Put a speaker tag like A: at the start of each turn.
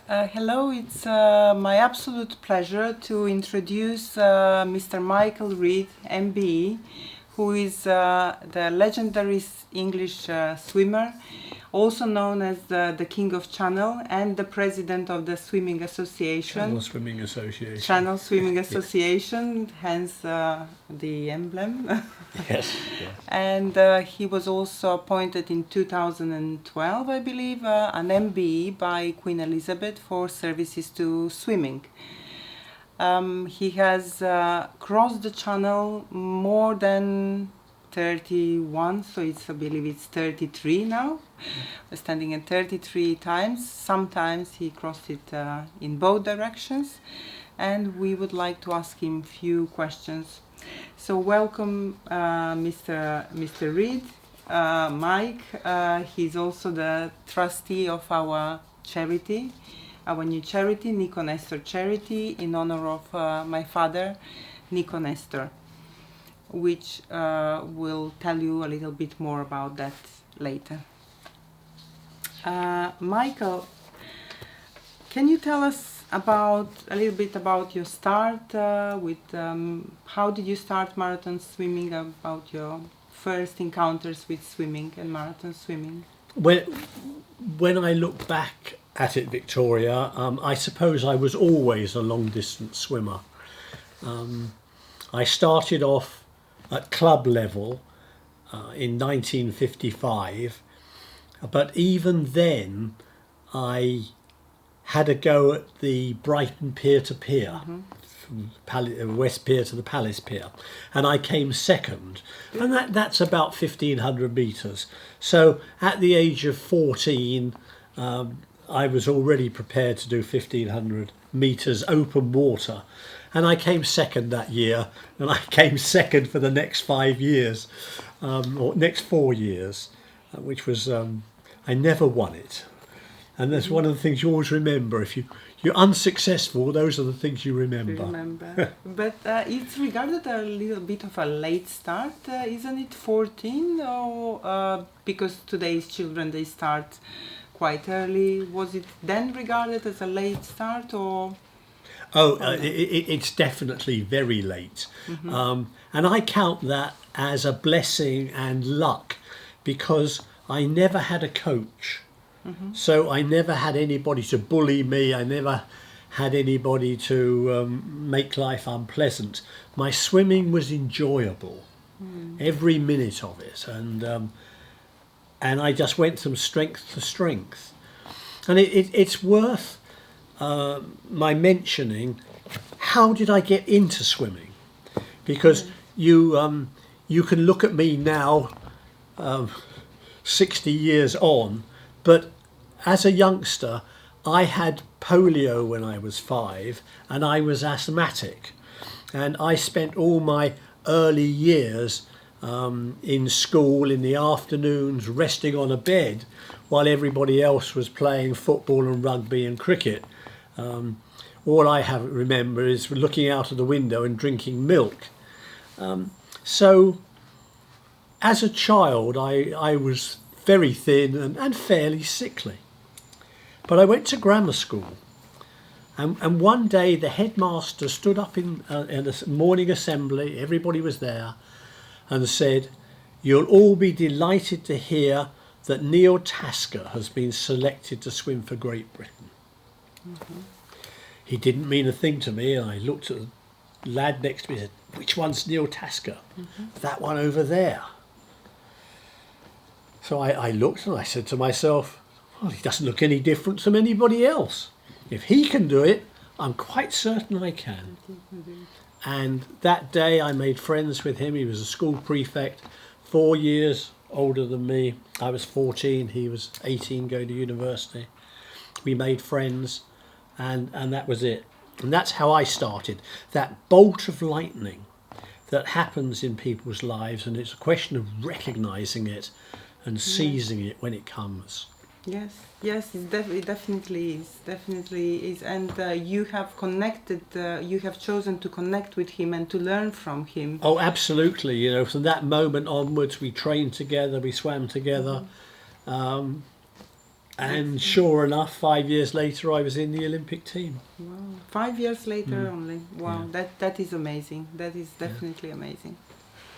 A: Hello, it's my absolute pleasure to introduce Mr. Michael Read MBE, who is the legendary English swimmer, also known as the King of Channel and the President of the Swimming Association.
B: Channel Swimming Association.
A: Channel Swimming Association, hence the emblem.
B: Yes.
A: And he was also appointed in 2012, I believe, an MBE by Queen Elizabeth for services to swimming. He has crossed the channel more than 31, so I believe it's 33 now. We're standing at 33 times. Sometimes he crossed it in both directions, and we would like to ask him few questions. So welcome, Mr. Read. Mike, he's also the trustee of our charity, our new charity, Niko Nestor Charity, in honor of my father, Niko Nestor, which will tell you a little bit more about that later. Michael, can you tell us a little bit about your start with how did you start marathon swimming, about your first encounters with swimming and marathon swimming?
B: When I look back at it, Victoria, I suppose I was always a long distance swimmer. I started off at club level in 1955, but even then I had a go at the Brighton Pier to Pier, from West Pier to the Palace Pier, and I came second, and that's about 1,500 metres. So at the age of 14, I was already prepared to do 1,500 metres open water, and I came second that year, and I came second for the next 5 years, or next 4 years, which was, I never won it. And that's one of the things you always remember. If you're unsuccessful, those are the things you remember.
A: But it's regarded a little bit of a late start, isn't it? 14, or because today's children, they start quite early. Was it then regarded as a late start, or?
B: It's definitely very late. And I count that as a blessing and luck, because I never had a coach. So I never had anybody to bully me. I never had anybody to make life unpleasant. My swimming was enjoyable, every minute of it, and I just went from strength to strength. And it's worth my mentioning, how did I get into swimming? Because you can look at me now, 60 years on, but as a youngster, I had polio when I was 5, and I was asthmatic. And I spent all my early years in school in the afternoons, resting on a bed, while everybody else was playing football and rugby and cricket. All I remember is looking out of the window and drinking milk. So as a child, I was very thin and fairly sickly. But I went to grammar school, and one day the headmaster stood up in a morning assembly, everybody was there, and said, "You'll all be delighted to hear that Neil Tasker has been selected to swim for Great Britain." He didn't mean a thing to me, and I looked at the lad next to me and said, "Which one's Neil Tasker?" "That one over there." So I looked and I said to myself, well, he doesn't look any different from anybody else. If he can do it, I'm quite certain I can. And that day I made friends with him. He was a school prefect, 4 years older than me. I was 14, he was 18 going to university. We made friends, and that was it. And that's how I started. That bolt of lightning that happens in people's lives, and it's a question of recognising it and seizing it when it comes.
A: Yes, it definitely is, and you have connected. You have chosen to connect with him and to learn from him.
B: Oh, absolutely. You know, from that moment onwards, we trained together, we swam together, And sure enough, 5 years later, I was in the Olympic team.
A: Wow. 5 years later only. Wow, that is amazing. That is definitely amazing.